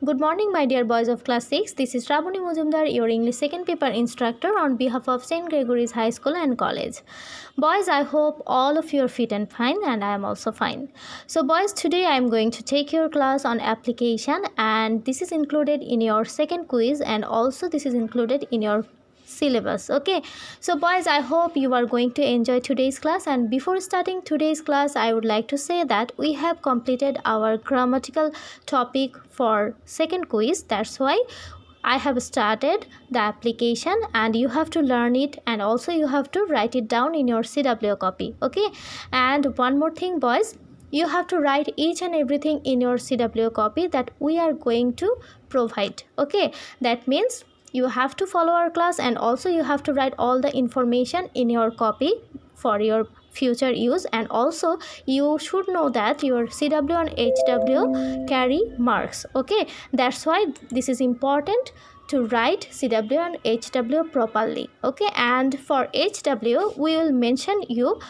Good morning, my dear boys of class 6. This is Rabuni Mujumdar, your English second paper instructor on behalf of St. Gregory's High School and College. Boys, I hope all of you are fit and fine, and I am also fine. So boys, today I am going to take your class on application, and this is included in your second quiz, and also this is included in your syllabus. Okay, so boys, I hope you are going to enjoy today's class. And before starting today's class, I would like to say that we have completed our grammatical topic for second quiz. That's why I have started the application, and you have to learn it, and also you have to write it down in your CW copy. Okay, and one more thing, boys, you have to write each and everything in your CW copy that we are going to provide. Okay, that means you have to follow our class, and also you have to write all the information in your copy for your future use. And also you should know that your CW and HW carry marks. Okay, that's why this is important to write CW and HW properly. Okay, and for HW we will mention you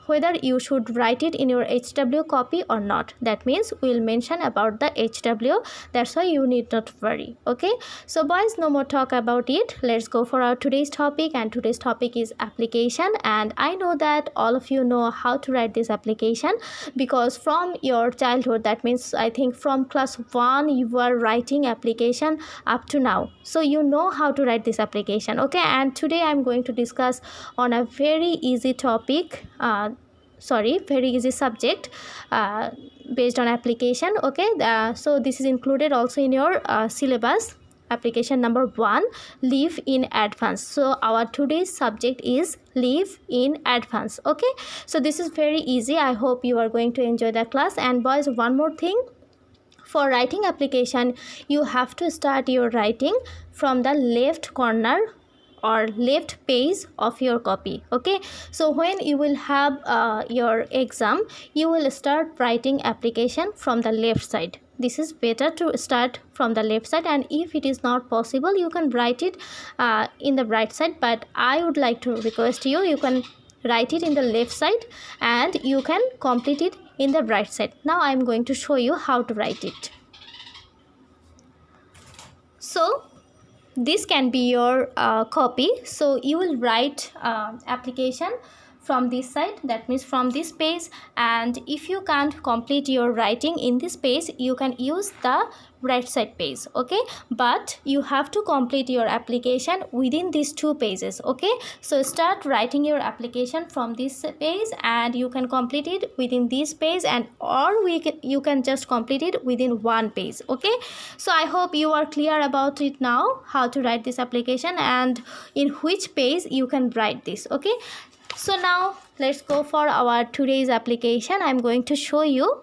whether you should write it in your HW copy or not. That means we will mention about the HW. That's why you need not worry. Okay, so boys, no more talk about it. Let's go for our today's topic, and today's topic is application. And I know that all of you know how to write this application, because from your childhood, that means I think from class 1 you are writing application up to now, so you know how to write this application. Okay, and today I'm going to discuss on a very easy topic, very easy subject based on application. Okay, so this is included also in your syllabus. Application number 1, leave in advance. So our today's subject is leave in advance. Okay, so this is very easy. I hope you are going to enjoy the class. And boys, one more thing, for writing application you have to start your writing from the left corner or left page of your copy. Okay, so when you will have your exam, you will start writing application from the left side. This is better to start from the left side, and if it is not possible you can write it in the right side, but I would like to request you can write it in the left side and you can complete it in the right side. Now I am going to show you how to write it. So this can be your copy. So you will write application from this side, that means from this page, and if you can't complete your writing in this page, you can use the right side page. Okay, but you have to complete your application within these two pages. Okay, so start writing your application from this page, and you can complete it within this page, and you can just complete it within one page. Okay, so I hope you are clear about it now, how to write this application and in which page you can write this. Okay, so now let's go for our today's application. I'm going to show you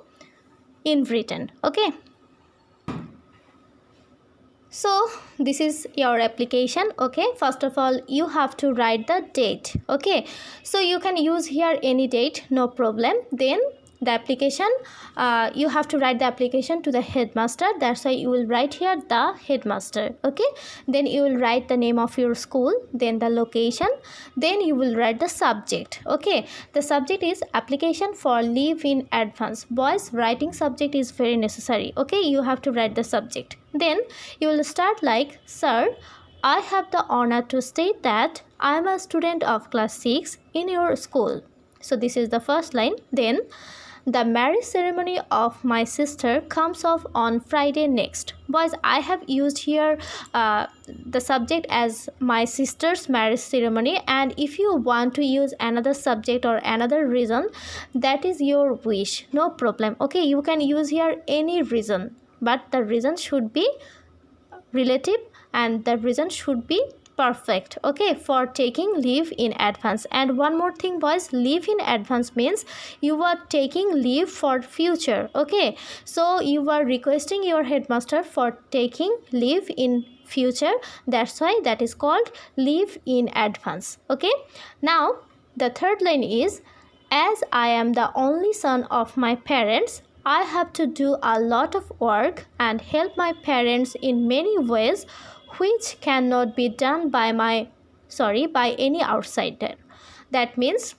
in written. Okay, so this is your application. Okay, first of all you have to write the date. Okay, so you can use here any date, no problem. Then the application, you have to write the application to the headmaster. That's why you will write here the headmaster. Okay, then you will write the name of your school, then the location, then you will write the subject. Okay, the subject is application for leave in advance. Boys, writing subject is very necessary. Okay, you have to write the subject. Then you will start like, sir, I have the honor to state that I am a student of class 6 in your school. So this is the first line. Then the marriage ceremony of my sister comes off on Friday next. Boys, I have used here the subject as my sister's marriage ceremony, and if you want to use another subject or another reason, that is your wish, no problem. Okay, you can use here any reason, but the reason should be relative and the reason should be perfect. Okay, for taking leave in advance. And one more thing, boys, leave in advance means you are taking leave for future. Okay, so you are requesting your headmaster for taking leave in future. That's why that is called leave in advance. Okay, now the third line is, as I am the only son of my parents, I have to do a lot of work and help my parents in many ways which cannot be done by any outsider. That means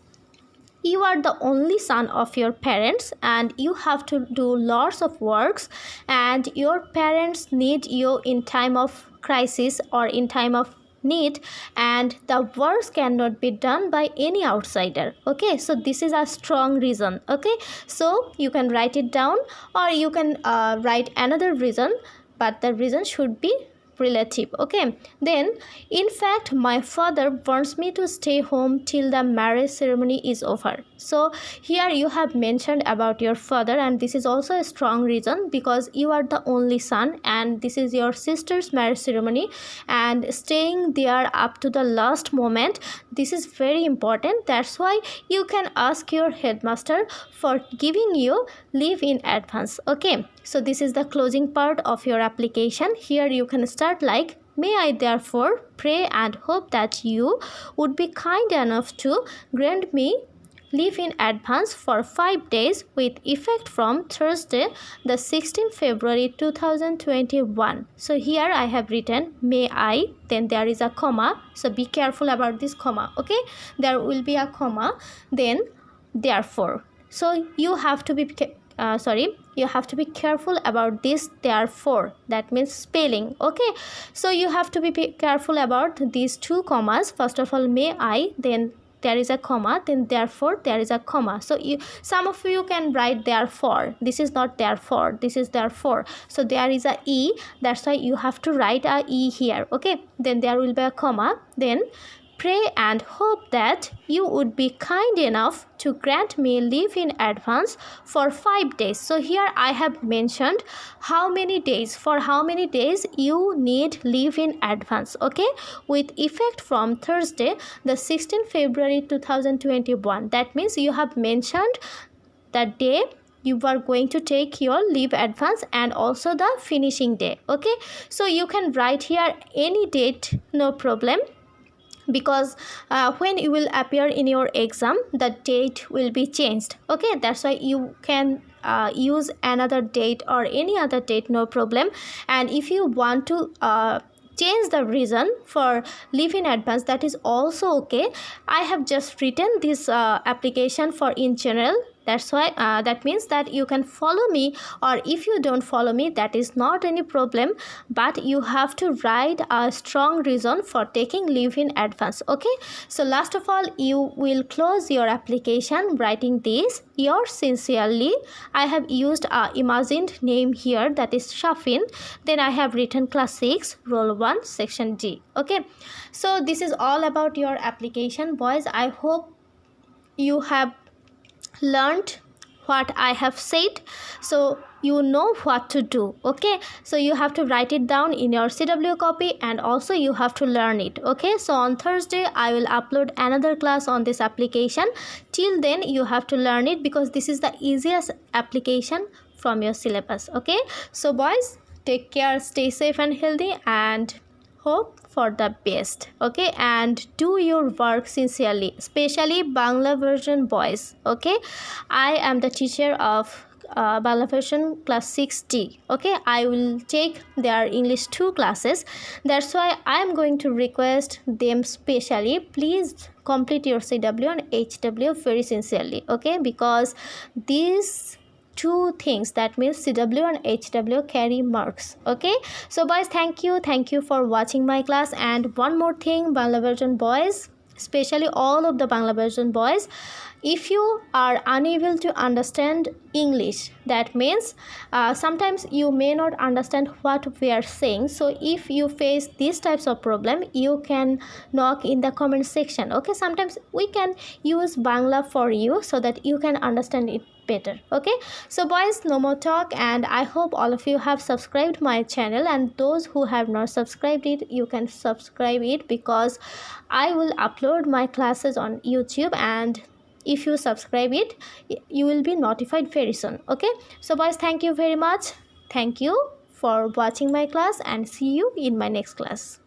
you are the only son of your parents and you have to do lots of works, and your parents need you in time of crisis or in time of need, and the works cannot be done by any outsider. Okay, so this is a strong reason. Okay, so you can write it down, or you can write another reason, but the reason should be relative. Okay, then in fact my father wants me to stay home till the marriage ceremony is over. So here you have mentioned about your father, and this is also a strong reason because you are the only son and this is your sister's marriage ceremony, and staying there up to the last moment, this is very important. That's why you can ask your headmaster for giving you leave in advance. Okay, so this is the closing part of your application. Here you can start like, may I therefore pray and hope that you would be kind enough to grant me leave in advance for 5 days with effect from Thursday the 16th February 2021. So here I have written may I, then there is a comma, so be careful about this comma. Okay, there will be a comma, then therefore. So you have to be you have to be careful about this therefore, that means spelling. Okay, so you have to be careful about these two commas. First of all, may I, then there is a comma, then therefore there is a comma. So some of you can write therefore, this is not therefore, this is therefore, so there is a e, that's why you have to write a e here. Okay, then there will be a comma, then pray and hope that you would be kind enough to grant me leave in advance for 5 days. So here I have mentioned how many days, for how many days you need leave in advance. Okay, with effect from Thursday the 16th February 2021. That means you have mentioned the day you are going to take your leave advance and also the finishing day. Okay, so you can write here any date, no problem, because when you will appear in your exam the date will be changed. Okay, that's why you can use another date or any other date, no problem. And if you want to change the reason for leave in advance, that is also okay. I have just written this application for in general. That's why that means that you can follow me, or if you don't follow me, that is not any problem, but you have to write a strong reason for taking leave in advance. Okay, so last of all you will close your application writing this, yours sincerely. I have used a imagined name here, that is Shafin. Then I have written class 6 roll 1 section D. Okay, so this is all about your application, boys. I hope you have learned what I have said, so you know what to do. Okay, so you have to write it down in your CW copy and also you have to learn it. Okay, so on Thursday I will upload another class on this application. Till then you have to learn it because this is the easiest application from your syllabus. Okay, so boys, take care, stay safe and healthy, and hope for the best. Okay, and do your work sincerely, especially Bangla version boys. Okay, I am the teacher of Bangla version class 6D. Okay, I will take their English 2 classes. That's why I am going to request them specially, please complete your CW and HW very sincerely. Okay, because these two things, that means CW and HW, carry marks. Okay, so boys, thank you for watching my class. And one more thing, Bangla version boys, especially all of the Bangla version boys, if you are unable to understand English, that means sometimes you may not understand what we are saying. So if you face these types of problem, you can knock in the comment section. Okay, sometimes we can use Bangla for you so that you can understand it better. Okay, so boys, no more talk, and I hope all of you have subscribed my channel, and those who have not subscribed it, you can subscribe it because I will upload my classes on YouTube, and if you subscribe it, you will be notified very soon. Okay, so boys, thank you very much. Thank you for watching my class and see you in my next class.